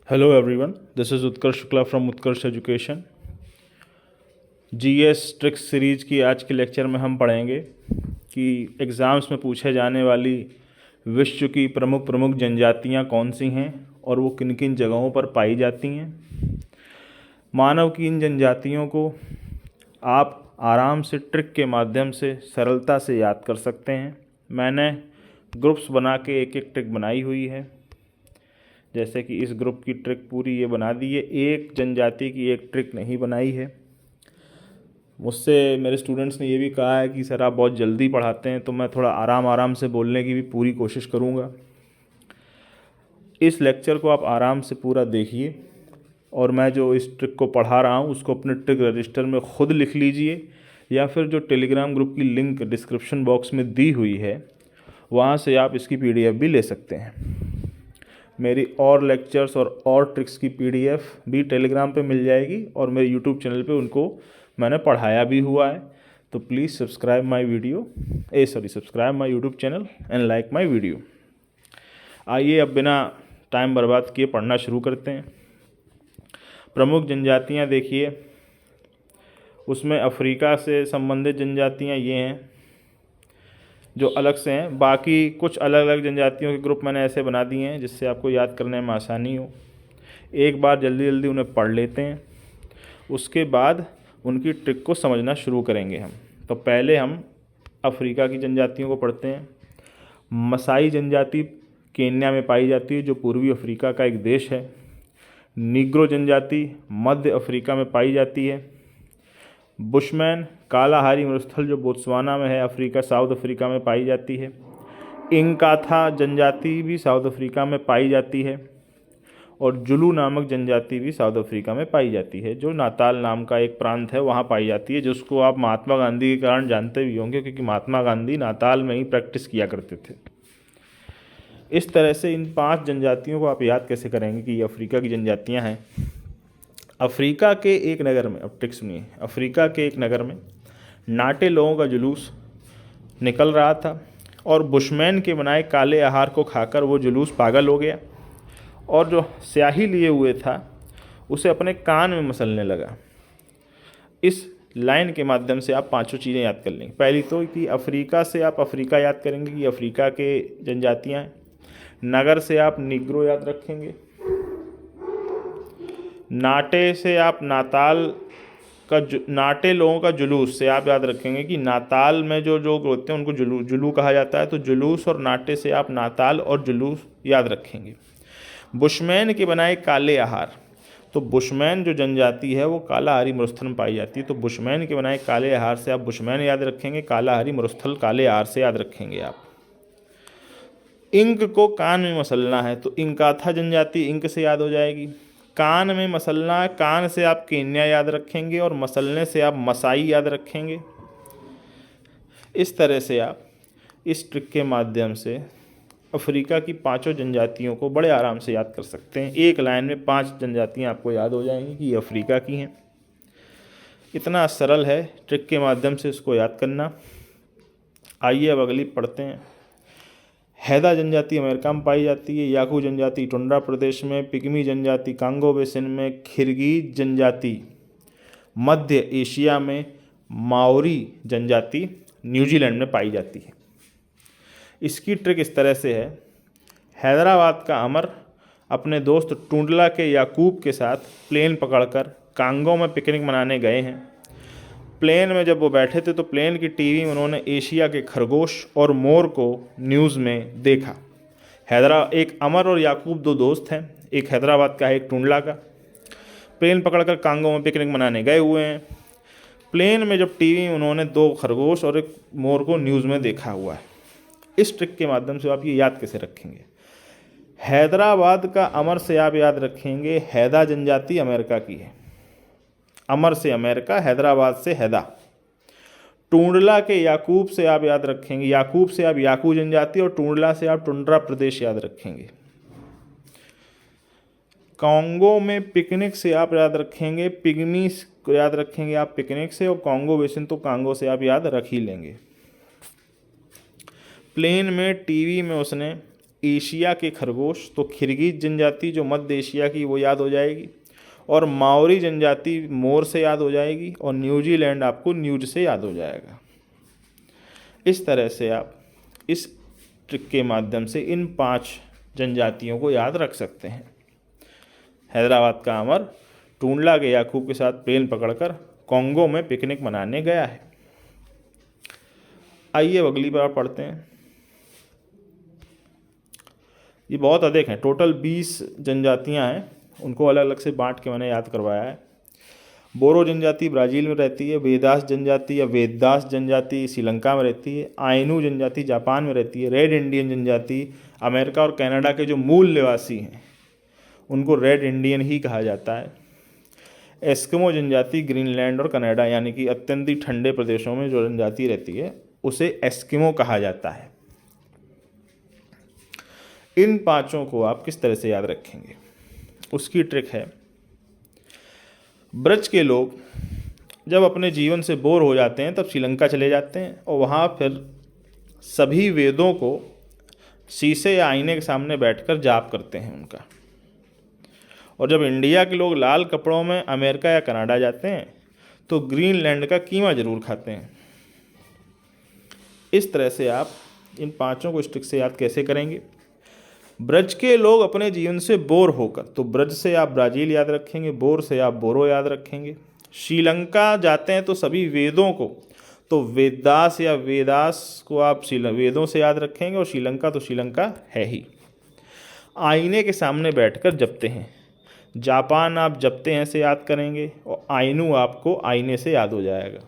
Hello everyone, this is Utkarsh Shukla from Utkarsh Education। GS tricks series की आज के lecture में हम पढ़ेंगे कि एग्ज़ाम्स में पूछे जाने वाली विश्व की प्रमुख जनजातियां कौन सी हैं और वो किन किन जगहों पर पाई जाती हैं। मानव की इन जनजातियों को आप आराम से ट्रिक के माध्यम से सरलता से याद कर सकते हैं। मैंने ग्रुप्स बना के एक एक ट्रिक बनाई हुई है। जैसे कि इस ग्रुप की ट्रिक पूरी ये बना दी है, एक जनजाति की एक ट्रिक नहीं बनाई है। मुझसे मेरे स्टूडेंट्स ने ये भी कहा है कि सर आप बहुत जल्दी पढ़ाते हैं, तो मैं थोड़ा आराम से बोलने की भी पूरी कोशिश करूँगा। इस लेक्चर को आप आराम से पूरा देखिए और मैं जो इस ट्रिक को पढ़ा रहा हूँ उसको अपने ट्रिक रजिस्टर में ख़ुद लिख लीजिए, या फिर जो टेलीग्राम ग्रुप की लिंक डिस्क्रिप्शन बॉक्स में दी हुई है वहाँ से आप इसकी PDF भी ले सकते हैं। मेरी और लेक्चर्स और ट्रिक्स की PDF भी टेलीग्राम पे मिल जाएगी और मेरे यूट्यूब चैनल पे उनको मैंने पढ़ाया भी हुआ है। तो please subscribe my YouTube channel and like my video. आइए अब बिना टाइम बर्बाद किए पढ़ना शुरू करते हैं। प्रमुख जनजातियां देखिए, उसमें अफ्रीका से संबंधित जनजातियां ये हैं जो अलग से हैं। बाकी कुछ अलग अलग जनजातियों के ग्रुप मैंने ऐसे बना दिए हैं जिससे आपको याद करने में आसानी हो। एक बार जल्दी उन्हें पढ़ लेते हैं, उसके बाद उनकी ट्रिक को समझना शुरू करेंगे हम। तो पहले हम अफ्रीका की जनजातियों को पढ़ते हैं। मसाई जनजाति केन्या में पाई जाती है, जो पूर्वी अफ्रीका का एक देश है। नीग्रो जनजाति मध्य अफ्रीका में पाई जाती है। बुशमैन कालाहारी मरुस्थल जो बोत्सवाना में है, अफ्रीका साउथ अफ्रीका में पाई जाती है। इंकाथा जनजाति भी साउथ अफ्रीका में पाई जाती है और जुलू नामक जनजाति भी साउथ अफ्रीका में पाई जाती है, जो नाताल नाम का एक प्रांत है वहाँ पाई जाती है, जिसको आप महात्मा गांधी के कारण जानते भी होंगे, क्योंकि महात्मा गांधी नाताल में ही प्रैक्टिस किया करते थे। इस तरह से इन 5 जनजातियों को आप याद कैसे करेंगे कि ये अफ्रीका की जनजातियाँ हैं। अफ्रीका के एक नगर में, अब ट्रिक सुनिए, अफ्रीका के एक नगर में नाटे लोगों का जुलूस निकल रहा था और बुशमैन के बनाए काले आहार को खाकर वो जुलूस पागल हो गया और जो स्याही लिए हुए था उसे अपने कान में मसलने लगा। इस लाइन के माध्यम से आप 5 चीज़ें याद कर लेंगे। पहली तो कि अफ्रीका से आप अफ्रीका याद करेंगे कि अफ्रीका के जनजातियाँ हैं। नगर से आप निग्रो याद रखेंगे। नाटे से आप नाटे लोगों का जुलूस से आप याद रखेंगे कि नाताल में जो लोग होते हैं उनको जुलू कहा जाता है। तो जुलूस और नाटे से आप नाताल और जुलूस याद रखेंगे। बुशमैन के बनाए काले आहार, तो बुशमैन जो जनजाति है वो कालाहारी मरुस्थल में पाई जाती है। तो बुशमैन के बनाए काले आहार से आप बुशमैन याद रखेंगे, कालाहारी मरुस्थल काले आहार से याद रखेंगे आप। इंक को कान में मसलना है तो इंकाथा जनजाति इंक से याद हो जाएगी। कान में मसलना, कान से आप केन्या याद रखेंगे और मसलने से आप मसाई याद रखेंगे। इस तरह से आप इस ट्रिक के माध्यम से अफ्रीका की 5 जनजातियों को बड़े आराम से याद कर सकते हैं। एक लाइन में 5 जनजातियां आपको याद हो जाएंगी कि ये अफ्रीका की हैं। इतना सरल है ट्रिक के माध्यम से इसको याद करना। आइए अब अगली पढ़ते हैं। हैदा जनजाति अमेरिका में पाई जाती है। याकू जनजाति टुंड्रा प्रदेश में। पिग्मी जनजाति कांगो बेसिन में। खिरगीज जनजाति मध्य एशिया में। माओरी जनजाति न्यूजीलैंड में पाई जाती है। इसकी ट्रिक इस तरह से है। हैदराबाद का अमर अपने दोस्त टुंडला के याकूब के साथ प्लेन पकड़कर कांगो में पिकनिक मनाने गए हैं। प्लेन में जब वो बैठे थे तो प्लेन की टीवी में उन्होंने एशिया के खरगोश और मोर को न्यूज़ में देखा। एक अमर और याकूब 2 दोस्त हैं, एक हैदराबाद का है एक टुंडला का। प्लेन पकड़कर कांगो में पिकनिक मनाने गए हुए हैं। प्लेन में जब टीवी में उन्होंने 2 खरगोश और एक मोर को न्यूज़ में देखा हुआ है। इस ट्रिक के माध्यम से आप ये याद कैसे रखेंगे। हैदराबाद का अमर से आप याद रखेंगे हैदा जनजाति अमेरिका की है। अमर से अमेरिका, हैदराबाद से हैदा। टुंडला के याकूब से आप याद रखेंगे, याकूब से आप याकू जनजाति और टुंडला से आप टुंड्रा प्रदेश याद रखेंगे। कांगो में पिकनिक से आप याद रखेंगे पिग्मी को याद रखेंगे आप पिकनिक से, और कांगो बेसिन तो कांगो से आप याद रख ही लेंगे। प्लेन में टीवी में उसने एशिया के खरगोश, तो किर्गिज जनजाति जो मध्य एशिया की वो याद हो जाएगी, और माओरी जनजाति मोर से याद हो जाएगी, और न्यूजीलैंड आपको न्यूज से याद हो जाएगा। इस तरह से आप इस ट्रिक के माध्यम से इन 5 जनजातियों को याद रख सकते हैं। हैदराबाद का अमर टूंडला के याकूब के साथ प्लेन पकड़कर कॉन्गो में पिकनिक मनाने गया है। आइए अगली बार पढ़ते हैं। ये बहुत अधिक हैं, टोटल 20 जनजातियां हैं, उनको अलग अलग से बांट के मैंने याद करवाया है। बोरो जनजाति ब्राज़ील में रहती है, वेदास जनजाति या वेदास जनजाति श्रीलंका में रहती है, आइनू जनजाति जापान में रहती है, रेड इंडियन जनजाति अमेरिका और कनाडा के जो मूल निवासी हैं उनको रेड इंडियन ही कहा जाता है। एस्किमो जनजाति ग्रीनलैंड और कनाडा यानी कि अत्यंत ठंडे प्रदेशों में जो जनजाति रहती है उसे एस्किमो कहा जाता है। इन 5 को आप किस तरह से याद रखेंगे, उसकी ट्रिक है, ब्रज के लोग जब अपने जीवन से बोर हो जाते हैं तब श्रीलंका चले जाते हैं और वहाँ फिर सभी वेदों को शीशे या आईने के सामने बैठकर जाप करते हैं उनका। और जब इंडिया के लोग लाल कपड़ों में अमेरिका या कनाडा जाते हैं तो ग्रीनलैंड का कीमा जरूर खाते हैं। इस तरह से आप इन 5 को स्ट्रिक से याद कैसे करेंगे। ब्रज के लोग अपने जीवन से बोर होकर, तो ब्रज से आप ब्राज़ील याद रखेंगे, बोर से आप बोरो याद रखेंगे। श्रीलंका जाते हैं तो सभी वेदों को, तो वेदास या वेदास को आप वेदों से याद रखेंगे, और श्रीलंका तो श्रीलंका है ही। आईने के सामने बैठकर जपते हैं, जापान आप जपते हैं से याद करेंगे, और आइनू आपको आईने से याद हो जाएगा।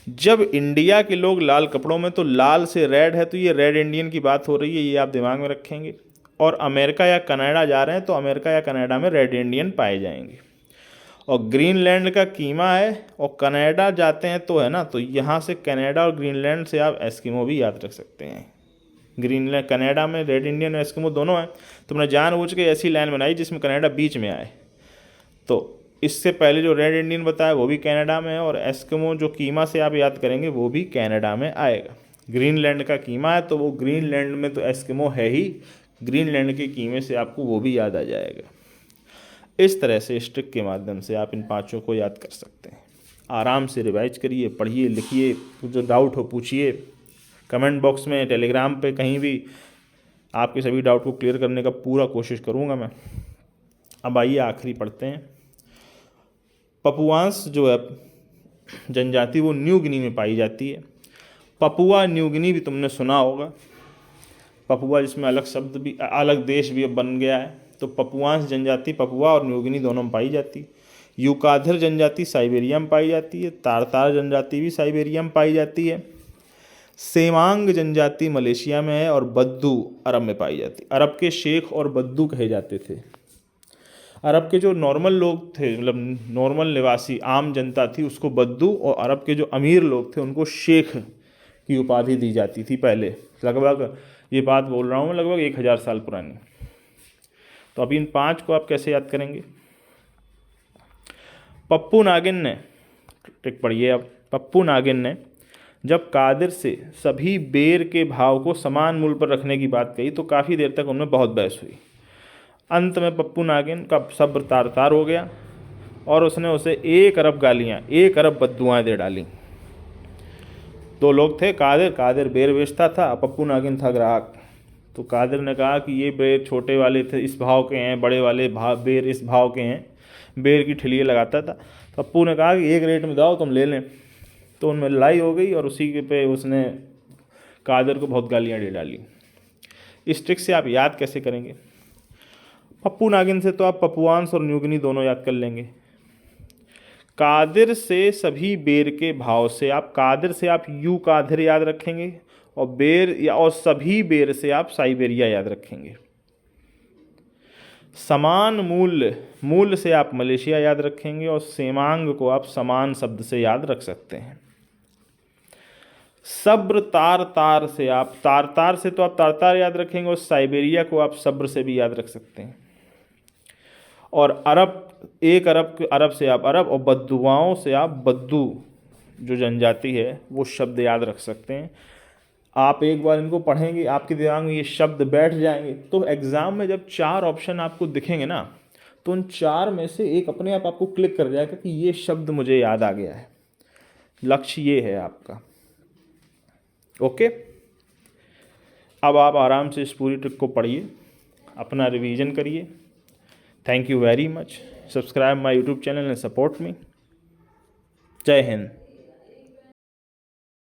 जब इंडिया के लोग लाल कपड़ों में, तो लाल से रेड है तो ये रेड इंडियन की बात हो रही है, ये आप दिमाग में रखेंगे। और अमेरिका या कनाडा जा रहे हैं तो अमेरिका या कनाडा में रेड इंडियन पाए जाएंगे। और ग्रीनलैंड का कीमा है, और कनाडा जाते हैं तो है ना, तो यहाँ से कनाडा और ग्रीनलैंड से आप एस्किमो भी याद रख सकते हैं। ग्रीनलैंड कनाडा में रेड इंडियन और एस्किमो दोनों हैं, तो मैंने जानबूझ के ऐसी लाइन बनाई जिसमें कनाडा बीच में आए। तो इससे पहले जो रेड इंडियन बताया वो भी कनाडा में है, और एस्किमो जो कीमा से आप याद करेंगे वो भी कनाडा में आएगा। ग्रीनलैंड का कीमा है तो वो ग्रीनलैंड में तो एस्किमो है ही, ग्रीनलैंड के कीमे से आपको वो भी याद आ जाएगा। इस तरह से इस ट्रिक के माध्यम से आप इन 5 को याद कर सकते हैं। आराम से रिवाइज करिए, पढ़िए, लिखिए, जो डाउट हो पूछिए, कमेंट बॉक्स में, टेलीग्राम पे, कहीं भी आपके सभी डाउट को क्लियर करने का पूरा कोशिश करूँगा मैं। अब आइए आखिरी पढ़ते हैं। पपुआंस जो है जनजाति वो न्यू गिनी में पाई जाती है। पपुआ न्यू गिनी भी तुमने सुना होगा, पपुआ जिसमें अलग शब्द भी, अलग देश भी अब बन गया है। तो पपुआंस जनजाति पपुआ और न्यू गिनी दोनों में पाई जाती है। यूकाधिर जनजाति साइबेरिया में पाई जाती है। तारतार जनजाति भी साइबेरिया में पाई जाती है। सेमांग जनजाति मलेशिया में है, और बद्दू अरब में पाई जाती है। अरब के शेख और बद्दू कहे जाते थे। अरब के जो नॉर्मल लोग थे, मतलब नॉर्मल निवासी आम जनता थी, उसको बद्दू, और अरब के जो अमीर लोग थे उनको शेख की उपाधि दी जाती थी पहले। लगभग ये बात बोल रहा हूँ मैं, लगभग 1000 साल पुरानी। तो अभी इन 5 को आप कैसे याद करेंगे। पप्पू नागिन ने, ट्रिक पढ़िए अब, पप्पू नागिन ने जब कादिर से सभी बेर के भाव को समान मूल्य पर रखने की बात कही तो काफ़ी देर तक उनमें बहुत बहस हुई। अंत में पप्पू नागिन का सब्र तार तार हो गया और उसने उसे 1 अरब गालियाँ, 1 अरब बद्दुआएं दे डाली। 2 लोग थे, कादिर बेर बेचता था, पप्पू नागिन था ग्राहक। तो कादिर ने कहा कि ये बेर छोटे वाले थे इस भाव के हैं, बड़े वाले बेर इस भाव के हैं, बेर की ठिलियाँ लगाता था। पप्पू ने कहा कि 1 रेट में दाओ, तुम ले लें। तो उनमें लड़ाई हो गई और उसी के पे उसने कादिर को बहुत गालियाँ दे डाली। इस ट्रिक से आप याद कैसे करेंगे। पप्पू नागिन से तो आप पपुआंस और न्यू गिनी दोनों याद कर लेंगे। कादिर से सभी बेर के भाव से आप, कादिर से आप यू कादिर याद रखेंगे, और बेर या और सभी बेर से आप साइबेरिया याद रखेंगे। समान मूल्य से आप मलेशिया याद रखेंगे, और सेमांग को आप समान शब्द से याद रख सकते हैं। सब्र तार से आप, तार से तो आप तार याद रखेंगे, और साइबेरिया को आप सब्र से भी याद रख सकते हैं। और अरब, 1 अरब से आप अरब, और बद्दुआओं से आप बद्दू जो जनजाति है वो शब्द याद रख सकते हैं। आप एक बार इनको पढ़ेंगे, आपके दिमाग में ये शब्द बैठ जाएंगे, तो एग्ज़ाम में जब 4 ऑप्शन आपको दिखेंगे ना, तो उन 4 में से एक अपने आप आपको क्लिक कर जाएगा कि ये शब्द मुझे याद आ गया है। लक्ष्य ये है आपका। ओके, अब आप आराम से इस पूरी ट्रिक को पढ़िए, अपना रिवीजन करिए। Thank you very much. Subscribe my YouTube channel and support me. जय हिंद।